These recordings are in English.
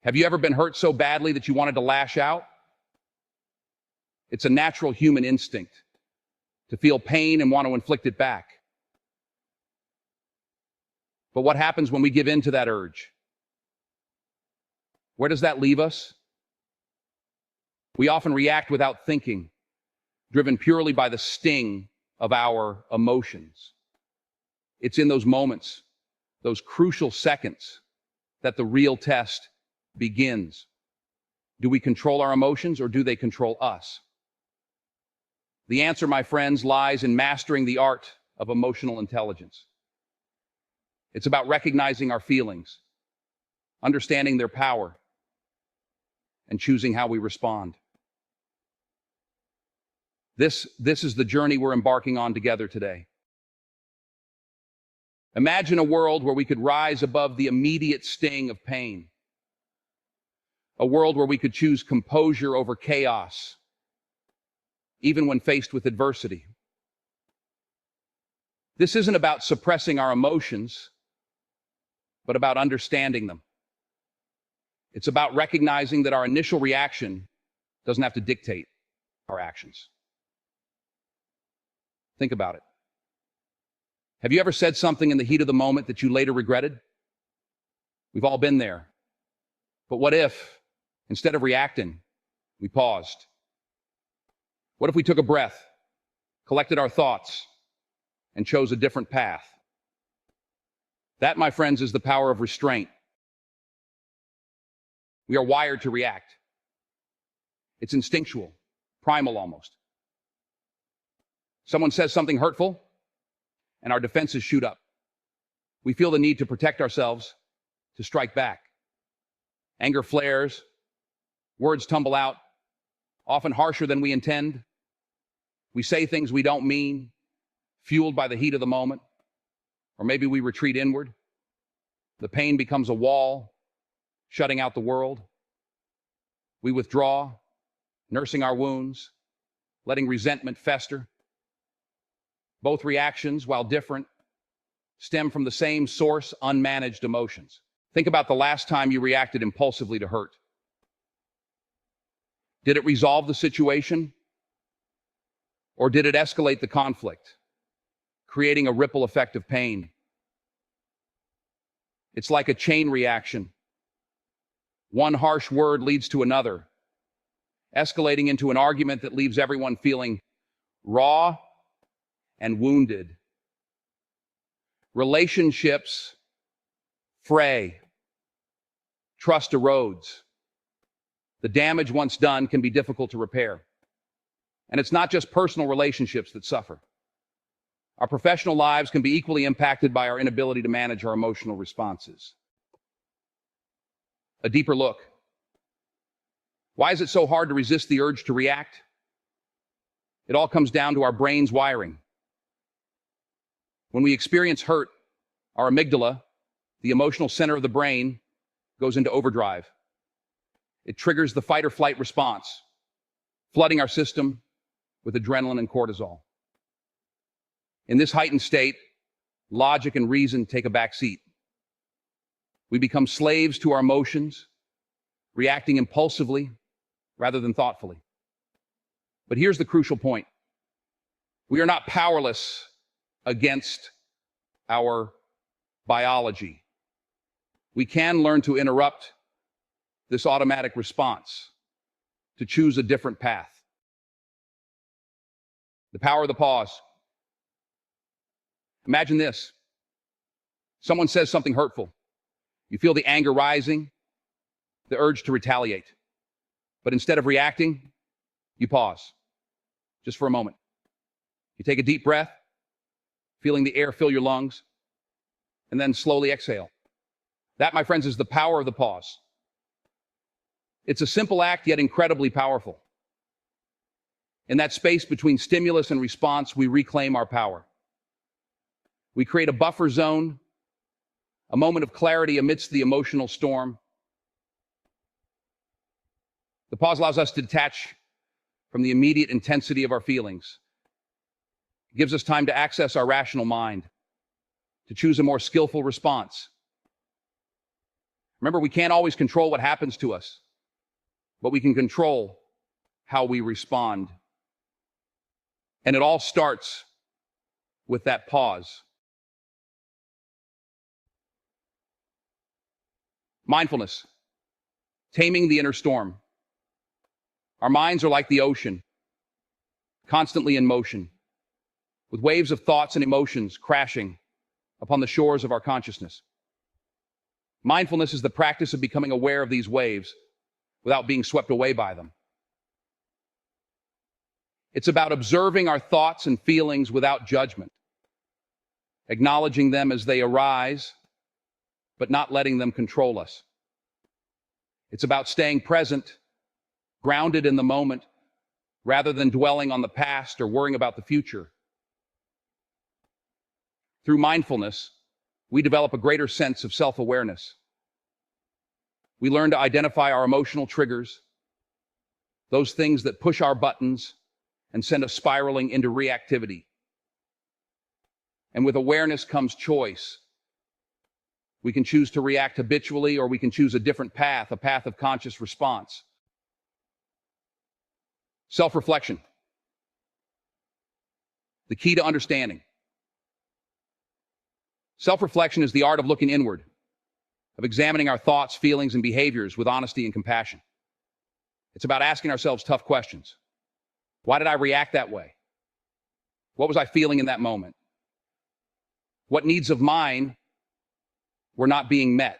Have you ever been hurt so badly that you wanted to lash out? It's a natural human instinct to feel pain and want to inflict it back. But what happens when we give in to that urge? Where does that leave us? We often react without thinking, driven purely by the sting of our emotions. It's in those moments, those crucial seconds, that the real test begins. Do we control our emotions, or do they control us? The answer, my friends, lies in mastering the art of emotional intelligence. It's about recognizing our feelings, understanding their power, and choosing how we respond. This is the journey we're embarking on together today. Imagine a world where we could rise above the immediate sting of pain. A world where we could choose composure over chaos, even when faced with adversity. This isn't about suppressing our emotions, but about understanding them. It's about recognizing that our initial reaction doesn't have to dictate our actions. Think about it. Have you ever said something in the heat of the moment that you later regretted? We've all been there. But what if, instead of reacting, we paused? What if we took a breath, collected our thoughts, and chose a different path? That, my friends, is the power of restraint. We are wired to react. It's instinctual, primal almost. Someone says something hurtful, and our defenses shoot up. We feel the need to protect ourselves, to strike back. Anger flares, words tumble out, often harsher than we intend. We say things we don't mean, fueled by the heat of the moment. Or maybe we retreat inward. The pain becomes a wall, shutting out the world. We withdraw, nursing our wounds, letting resentment fester. Both reactions, while different, stem from the same source, unmanaged emotions. Think about the last time you reacted impulsively to hurt. Did it resolve the situation? Or did it escalate the conflict, creating a ripple effect of pain? It's like a chain reaction. One harsh word leads to another, escalating into an argument that leaves everyone feeling raw and wounded. Relationships fray. Trust erodes. The damage once done can be difficult to repair. And it's not just personal relationships that suffer. Our professional lives can be equally impacted by our inability to manage our emotional responses. A deeper look. Why is it so hard to resist the urge to react? It all comes down to our brain's wiring. When we experience hurt, our amygdala, the emotional center of the brain, goes into overdrive. It triggers the fight or flight response, flooding our system with adrenaline and cortisol. In this heightened state, logic and reason take a back seat. We become slaves to our emotions, reacting impulsively rather than thoughtfully. But here's the crucial point. We are not powerless against our biology. We can learn to interrupt this automatic response, to choose a different path. The power of the pause. Imagine this. Someone says something hurtful. You feel the anger rising, the urge to retaliate. But instead of reacting, you pause, just for a moment. You take a deep breath, feeling the air fill your lungs, and then slowly exhale. That, my friends, is the power of the pause. It's a simple act, yet incredibly powerful. In that space between stimulus and response, we reclaim our power. We create a buffer zone, a moment of clarity amidst the emotional storm. The pause allows us to detach from the immediate intensity of our feelings. It gives us time to access our rational mind, to choose a more skillful response. Remember, we can't always control what happens to us, but we can control how we respond. And it all starts with that pause. Mindfulness, taming the inner storm. Our minds are like the ocean, constantly in motion, with waves of thoughts and emotions crashing upon the shores of our consciousness. Mindfulness is the practice of becoming aware of these waves without being swept away by them. It's about observing our thoughts and feelings without judgment, acknowledging them as they arise, but not letting them control us. It's about staying present, grounded in the moment, rather than dwelling on the past or worrying about the future. Through mindfulness, we develop a greater sense of self-awareness. We learn to identify our emotional triggers, those things that push our buttons and send us spiraling into reactivity. And with awareness comes choice. We can choose to react habitually, or we can choose a different path, a path of conscious response. Self-reflection, the key to understanding. Self-reflection is the art of looking inward, of examining our thoughts, feelings, and behaviors with honesty and compassion. It's about asking ourselves tough questions. Why did I react that way? What was I feeling in that moment? What needs of mine were not being met?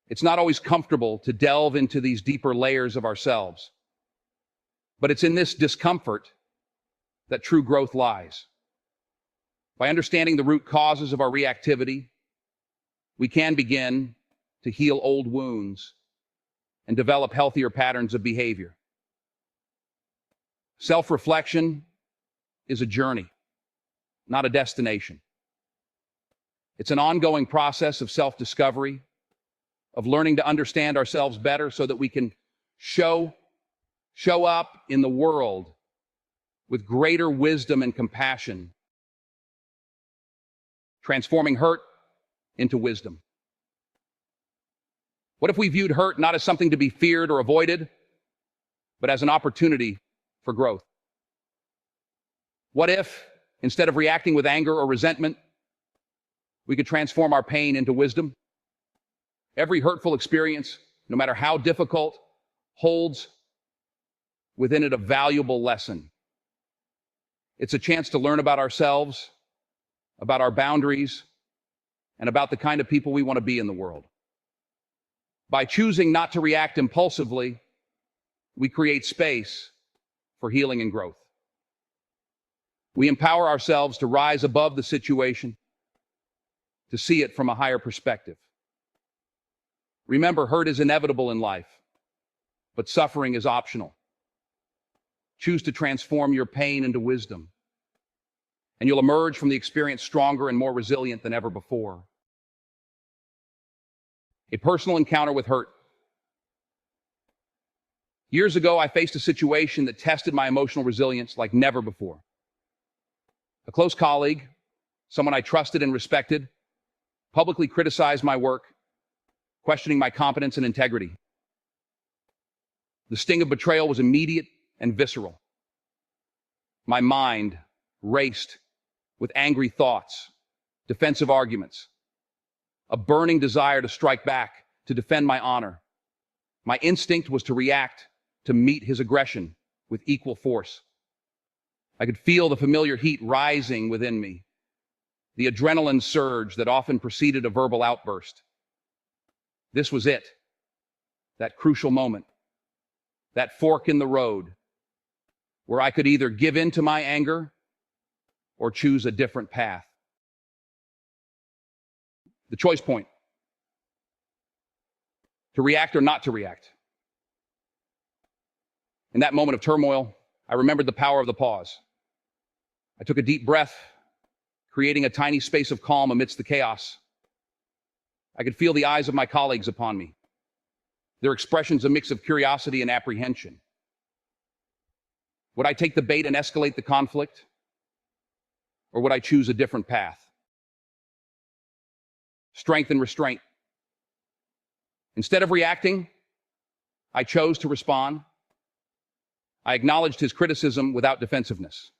It's not always comfortable to delve into these deeper layers of ourselves, but it's in this discomfort that true growth lies. By understanding the root causes of our reactivity, we can begin to heal old wounds and develop healthier patterns of behavior. Self-reflection is a journey, not a destination. It's an ongoing process of self-discovery, of learning to understand ourselves better so that we can show up in the world with greater wisdom and compassion, transforming hurt into wisdom. What if we viewed hurt not as something to be feared or avoided, but as an opportunity for growth? What if, instead of reacting with anger or resentment, we could transform our pain into wisdom? Every hurtful experience, no matter how difficult, holds within it a valuable lesson. It's a chance to learn about ourselves, about our boundaries, and about the kind of people we want to be in the world. By choosing not to react impulsively, we create space for healing and growth. We empower ourselves to rise above the situation, to see it from a higher perspective. Remember, hurt is inevitable in life, but suffering is optional. Choose to transform your pain into wisdom, and you'll emerge from the experience stronger and more resilient than ever before. A personal encounter with hurt. Years ago, I faced a situation that tested my emotional resilience like never before. A close colleague, someone I trusted and respected, publicly criticized my work, questioning my competence and integrity. The sting of betrayal was immediate and visceral. My mind raced with angry thoughts, defensive arguments, a burning desire to strike back, to defend my honor. My instinct was to react, to meet his aggression with equal force. I could feel the familiar heat rising within me, the adrenaline surge that often preceded a verbal outburst. This was it, that crucial moment, that fork in the road, where I could either give in to my anger or choose a different path. The choice point: to react or not to react. In that moment of turmoil, I remembered the power of the pause. I took a deep breath, creating a tiny space of calm amidst the chaos. I could feel the eyes of my colleagues upon me, their expressions a mix of curiosity and apprehension. Would I take the bait and escalate the conflict, or would I choose a different path? Strength and restraint. Instead of reacting, I chose to respond. I acknowledged his criticism without defensiveness.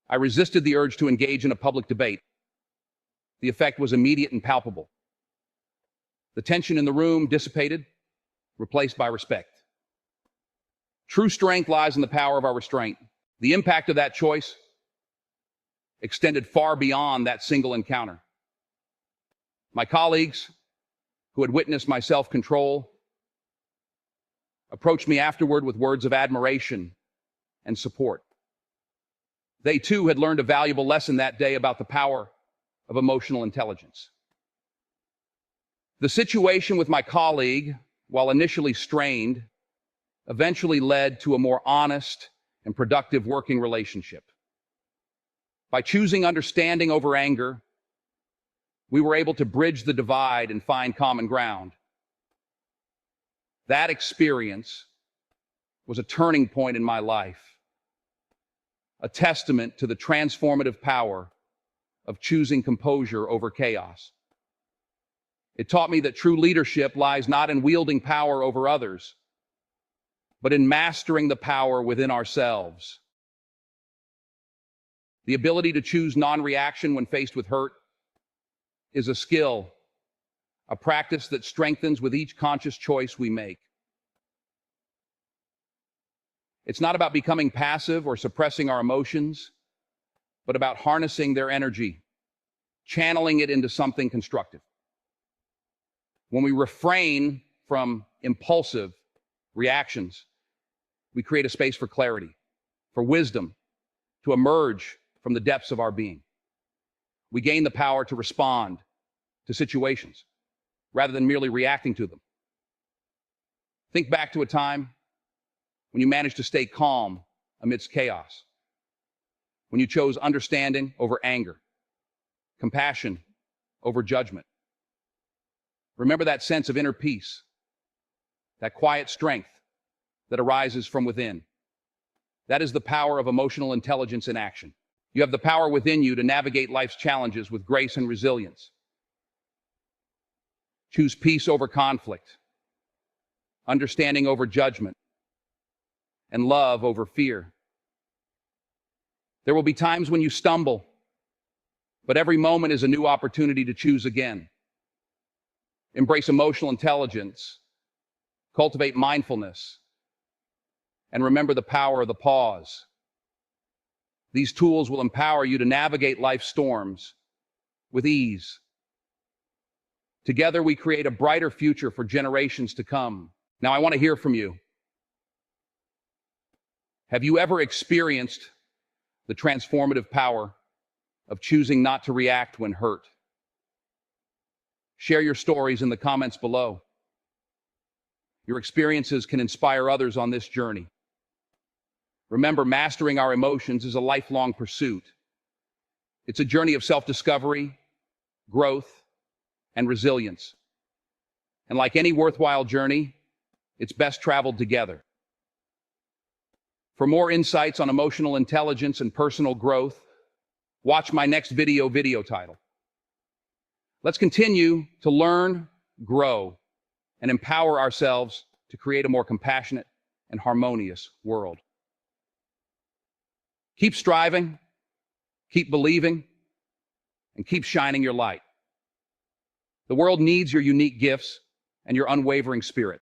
I resisted the urge to engage in a public debate. The effect was immediate and palpable. The tension in the room dissipated, replaced by respect. True strength lies in the power of our restraint. The impact of that choice extended far beyond that single encounter. My colleagues, who had witnessed my self-control, approached me afterward with words of admiration and support. They too had learned a valuable lesson that day about the power of emotional intelligence. The situation with my colleague, while initially strained, eventually led to a more honest and productive working relationship. By choosing understanding over anger, we were able to bridge the divide and find common ground. That experience was a turning point in my life, a testament to the transformative power of choosing composure over chaos. It taught me that true leadership lies not in wielding power over others, but in mastering the power within ourselves. The ability to choose non-reaction when faced with hurt is a skill, a practice that strengthens with each conscious choice we make. It's not about becoming passive or suppressing our emotions, but about harnessing their energy, channeling it into something constructive. When we refrain from impulsive reactions, we create a space for clarity, for wisdom, to emerge from the depths of our being. We gain the power to respond to situations rather than merely reacting to them. Think back to a time when you managed to stay calm amidst chaos, when you chose understanding over anger, compassion over judgment. Remember that sense of inner peace, that quiet strength that arises from within. That is the power of emotional intelligence in action. You have the power within you to navigate life's challenges with grace and resilience. Choose peace over conflict, understanding over judgment, and love over fear. There will be times when you stumble, but every moment is a new opportunity to choose again. Embrace emotional intelligence, cultivate mindfulness, and remember the power of the pause. These tools will empower you to navigate life's storms with ease. Together, we create a brighter future for generations to come. Now, I want to hear from you. Have you ever experienced the transformative power of choosing not to react when hurt? Share your stories in the comments below. Your experiences can inspire others on this journey. Remember, mastering our emotions is a lifelong pursuit. It's a journey of self-discovery, growth, and resilience. And like any worthwhile journey, it's best traveled together. For more insights on emotional intelligence and personal growth, watch my next video title. Let's continue to learn, grow, and empower ourselves to create a more compassionate and harmonious world. Keep striving, keep believing, and keep shining your light. The world needs your unique gifts and your unwavering spirit.